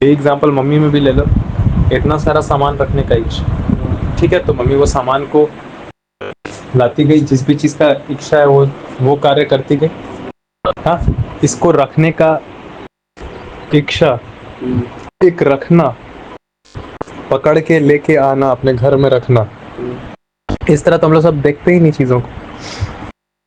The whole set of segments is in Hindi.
ये एग्जाम्पल मम्मी में भी ले लो, इतना सारा सामान रखने का इच्छा, ठीक है, तो मम्मी वो सामान को लाती गई, जिस भी चीज का इच्छा है वो कार्य करती गई। हाँ, इसको रखने का इच्छा, एक रखना, पकड़ के लेके आना, अपने घर में रखना, इस तरह तो हम लोग सब देखते ही नहीं चीजों को।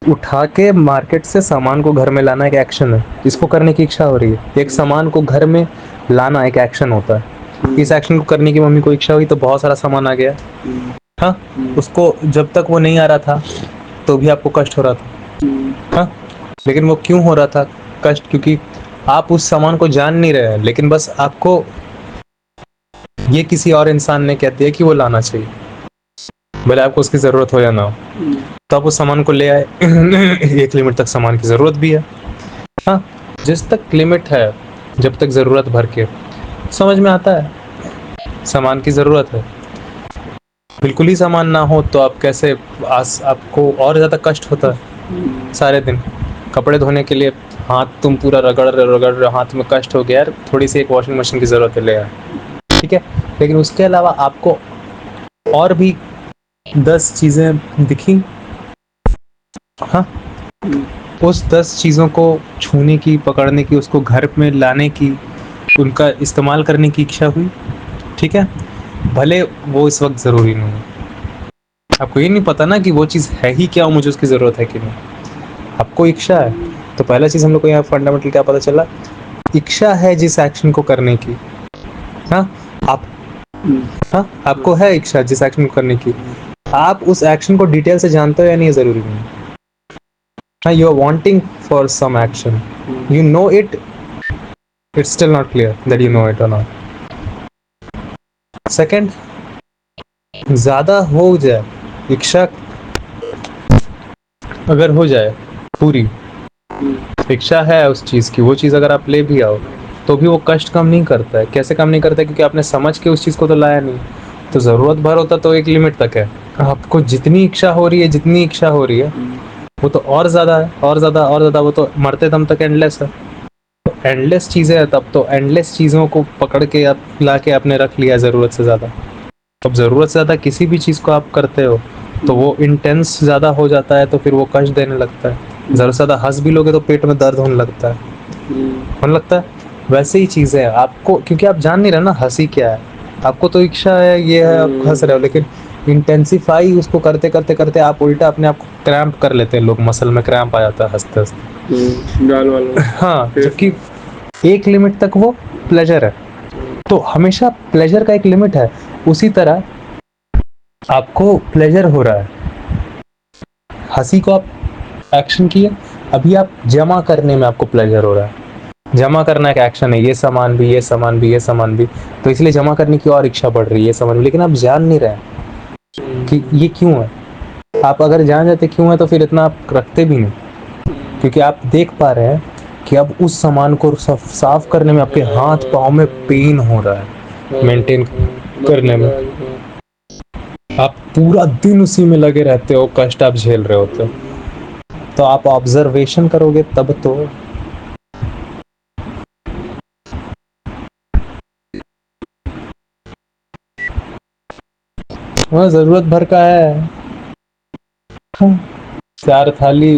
उठा के मार्केट से सामान को घर में लाना एक एक्शन है, इसको करने की इच्छा हो रही है। एक सामान को घर में लाना एक एक्शन होता है। इस एक्शन को करने की मम्मी को इच्छा हुई तो बहुत सारा सामान आ गया। हाँ, उसको जब तक वो नहीं आ रहा था तो भी आपको कष्ट हो रहा था। हाँ, लेकिन वो क्यों हो रहा था कष्ट? क्योंकि आप उस सामान को जान नहीं रहे हैं, लेकिन बस आपको ये किसी और इंसान ने कह दिया कि वो लाना चाहिए, भले आपको उसकी जरूरत हो या ना हो, तो आप उस सामान को ले आए। एक लिमिट तक सामान की जरूरत भी है। हाँ, जिस तक लिमिट है, जब तक जरूरत भर के समझ में आता है सामान की जरूरत है। बिल्कुल ही सामान ना हो तो आप कैसे, आपको और ज्यादा कष्ट होता है। सारे दिन कपड़े धोने के लिए हाथ तुम पूरा रगड़ रहे, हाथ में कष्ट हो गया यार, थोड़ी सी एक वॉशिंग मशीन की जरूरत है, ले आए, ठीक है। लेकिन उसके अलावा आपको और भी 10 चीजें दिखी, हाँ, उस 10 चीजों को छूने की, पकड़ने की, उसको घर में लाने की, उनका इस्तेमाल करने की इच्छा हुई, ठीक है। भले वो इस वक्त जरूरी नहीं है, आपको ये नहीं पता ना कि वो चीज है ही क्या, मुझे उसकी जरूरत है कि नहीं, आपको इच्छा है। तो पहला चीज हम लोग को यहाँ फंडामेंटल क्या पता चला, इच्छा है जिस एक्शन को करने की। हाँ, आप, हाँ, आपको है इच्छा जिस एक्शन को करने की, आप उस एक्शन को डिटेल से जानते हो या नहीं, जरूरी नहीं। हाँ, you are wanting for some action, you know it, it's still not clear that you know it or not. Second, ज्यादा हो जाए इच्छा, अगर हो जाए पूरी इच्छा है उस चीज की, वो चीज अगर आप ले भी आओ तो भी वो कष्ट कम नहीं करता है। कैसे कम नहीं करता है? क्योंकि आपने समझ के उस चीज को तो लाया नहीं। तो जरूरत भर होता तो एक लिमिट तक है, आपको जितनी इच्छा हो रही है, जितनी इच्छा हो रही है, वो तो और ज्यादा है, और ज्यादा, और ज्यादा, वो तो मरते दम तक एंडलेस है। तो एंडलेस चीजें है, तब तो एंडलेस चीजों को पकड़ के आप ला के आपने रख लिया जरूरत से ज्यादा। अब जरूरत से ज्यादा किसी भी चीज को आप करते हो तो वो इंटेंस ज्यादा हो जाता है, तो फिर वो कष्ट देने लगता है। जरूरत से ज्यादा हंस भी लोगे तो पेट में दर्द होने लगता है। वैसे ही चीजें है आपको, क्योंकि आप जान नहीं रहे ना हंसी क्या है। आपको तो इच्छा है, ये है, आप हंस रहे हो, लेकिन इंटेंसिफाई उसको करते करते करते आप उल्टा अपने आप को क्रैम्प कर लेते हैं। लोग मसल में क्रैम्प आ जाता है हंसते हंसते। हाँ, जबकि एक लिमिट तक वो प्लेजर है, तो हमेशा प्लेजर का एक लिमिट है। उसी तरह आपको प्लेजर हो रहा है, हंसी को आप एक्शन किए, अभी आप जमा करने में आपको प्लेजर हो रहा है। जमा करना एक एक्शन है, ये सामान भी, ये सामान भी, ये सामान भी, तो इसलिए जमा करने की और इच्छा बढ़ रही है, ये सामान भी, लेकिन आप जान नहीं रहे कि ये क्यों है। आप अगर जान जाते क्यों है तो फिर इतना आप रखते भी नहीं, क्योंकि आप देख पा रहे हैं कि अब उस सामान को साफ करने में आपके हाथ पाँव में पेन हो रहा है, मेंटेन करने में। आप पूरा दिन उसी में लगे रहते हो, कष्ट आप झेल रहे होते हो। तो आप ऑब्जर्वेशन करोगे तब तो वह जरूरत भर का है। 4 थाली,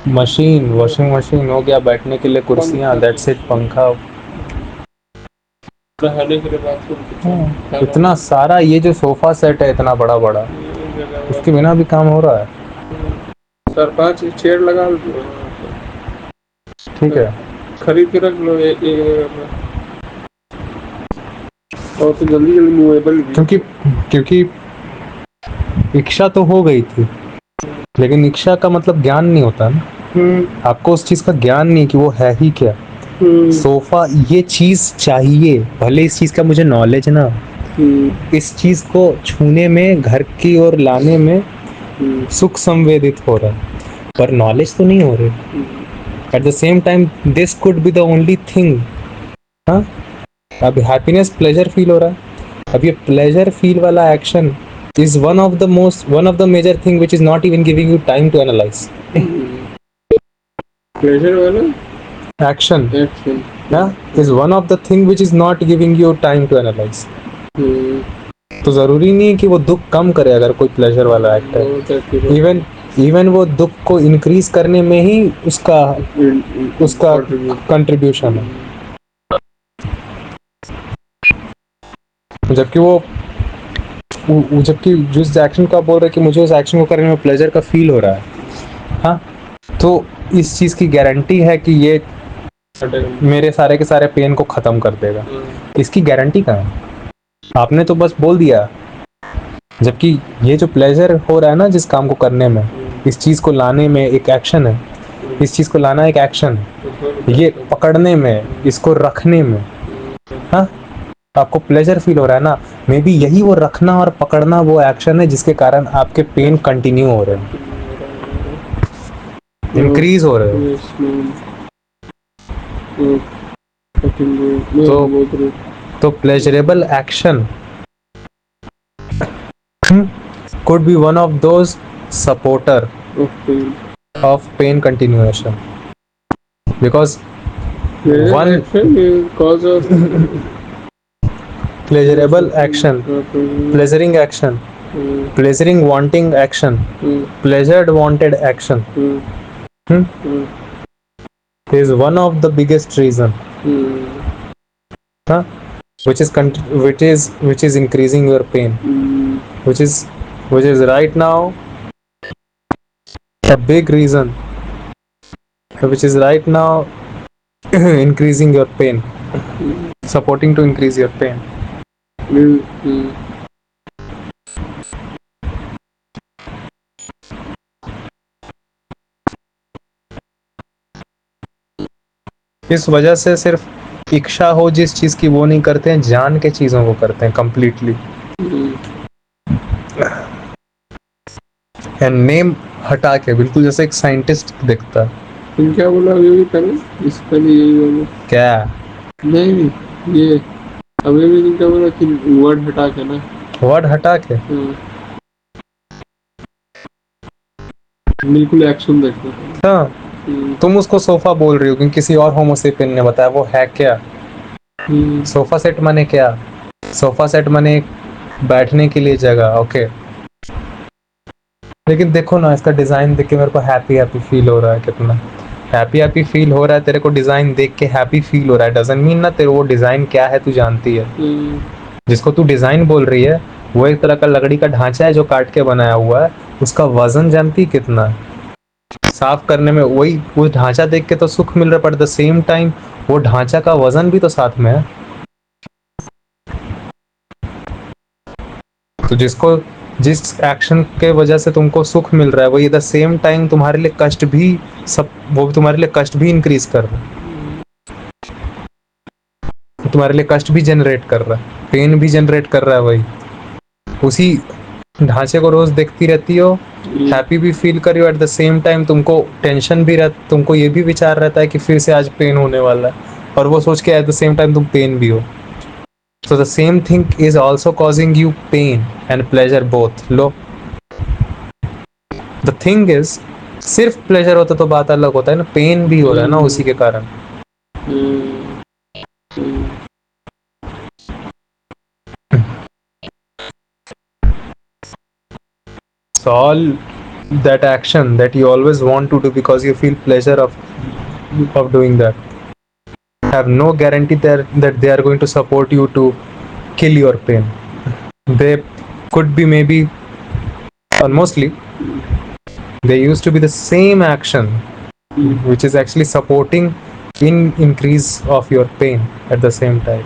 मशीन, वॉशिंग मशीन हो गया, बैठने के लिए कुर्सियां, दैट्स इट, पंखा, इतना सारा, ये जो सोफा सेट है इतना बड़ा बड़ा, उसके बिना भी काम हो रहा है। 4-5 चेयर लगा लो, ठीक है, खरीद के रख लो और तो जल्दी जल्दी मूवेबल भी। क्योंकि इच्छा तो हो गई थी, लेकिन इच्छा का मतलब ज्ञान नहीं होता ना। आपको उस चीज का ज्ञान नहीं कि वो है ही क्या। सोफा, ये चीज चाहिए, भले इस चीज का मुझे नॉलेज ना, इस चीज को छूने में, घर की ओर लाने में सुख संवेदित हो रहा है, पर नॉलेज तो नहीं हो रही। At the same time this could be the only thing. हाँ, अब हैप्पीनेस, प्लेजर फील हो रहा है। अब ये प्लेजर फील वाला action is one of the major thing which is not even giving you time to analyze. Pleasure वाला, action action. is one of the thing which is not giving you time to analyze. तो जरूरी नहीं है कि वो दुख कम करे अगर कोई प्लेजर वाला एक्ट है, इवन वो दुख को इंक्रीज करने में ही उसका कंट्रीब्यूशन है। जबकि जिस एक्शन का बोल रहे कि मुझे उस एक्शन को करने में प्लेजर का फील हो रहा है, हाँ, तो इस चीज की गारंटी है कि ये मेरे सारे के सारे पेन को खत्म कर देगा। इसकी गारंटी कहाँ है? आपने तो बस बोल दिया। जबकि ये जो प्लेजर हो रहा है ना जिस काम को करने में, इस चीज को लाने में एक एक्शन है, इस चीज को लाना एक एक्शन है, ये पकड़ने में, इसको रखने में, हाँ, आपको प्लेजर फील हो रहा है ना, मे बी यही वो रखना और पकड़ना वो एक्शन है जिसके कारण आपके पेन कंटिन्यू हो रहे हैं, इंक्रीज हो रहे हैं। तो pleasurable action could be one of those supporter of pain continuation, because one cause of pleasurable action, pleasuring action, pleasuring wanting action, pleasured wanted action is one of the biggest reason, which is increasing your pain, which is right now a big reason, which is right now increasing your pain, supporting to increase your pain. इस वजह से सिर्फ इच्छा हो जिस चीज की वो नहीं करते हैं, जान के चीजों को करते हैं कंप्लीटली। एंड नेम हटा के, बिल्कुल जैसे एक साइंटिस्ट देखता है। क्या बोला अभी पहले? इस पहले यही बोला क्या? नहीं ये अभी भी क्या बोला कि वर्ड हटा के ना, वर्ड हटा के बिल्कुल एक्शन देखना। हाँ, तुम उसको सोफा बोल रही हो क्योंकि किसी और होमोसेपियन ने बताया। वो है क्या? सोफा सेट माने क्या? सोफा सेट माने बैठने के लिए जगह, ओके। लेकिन देखो ना, इसका डिजाइन देख के मेरे को हैप्पी हैप्पी फील हो रहा है। कितना हैप्पी हैप्पी फील हो रहा है तेरे को डिजाइन देख के, हैप्पी फील हो रहा है। डजंट मीन ना तेरे वो डिजाइन क्या है तू जानती है। जिसको तू डिजाइन बोल रही है वो एक तरह का लकड़ी का ढांचा है जो काट के बनाया हुआ है। उसका वजन जानती कितना है? साफ करने में वही वो ढांचा देख के तो सुख मिल रहा है, पर द सेम टाइम वो ढांचा का वजन भी तो साथ में है। तो जिस एक्शन के वजह से तुमको सुख मिल रहा है वही द सेम टाइम तुम्हारे लिए कष्ट भी तुम्हारे लिए कष्ट भी इंक्रीज कर रहा है, तुम्हारे लिए कष्ट भी जनरेट कर रहा है, पेन भी जनरेट कर रहा है। वही उसी ढांचे को रोज देखती रहती हो, हैप्पी भी फील कर रही हो, एट द सेम टाइम तुमको टेंशन भी रहता, तुमको ये भी विचार रहता है कि फिर से आज पेन होने वाला है, और वो सोच के एट द सेम टाइम तुम पेन भी हो। So the same thing is also causing you pain and pleasure both. Low, the thing is, सिर्फ pleasure होता तो बात अलग होता है ना, पेन भी हो रहा है ना उसी के कारण। So all that action that you always want to do because you feel pleasure of doing that have no guarantee that they are going to support you to kill your pain. They could be maybe, or mostly, they used to be the same action which is actually supporting in increase of your pain at the same time.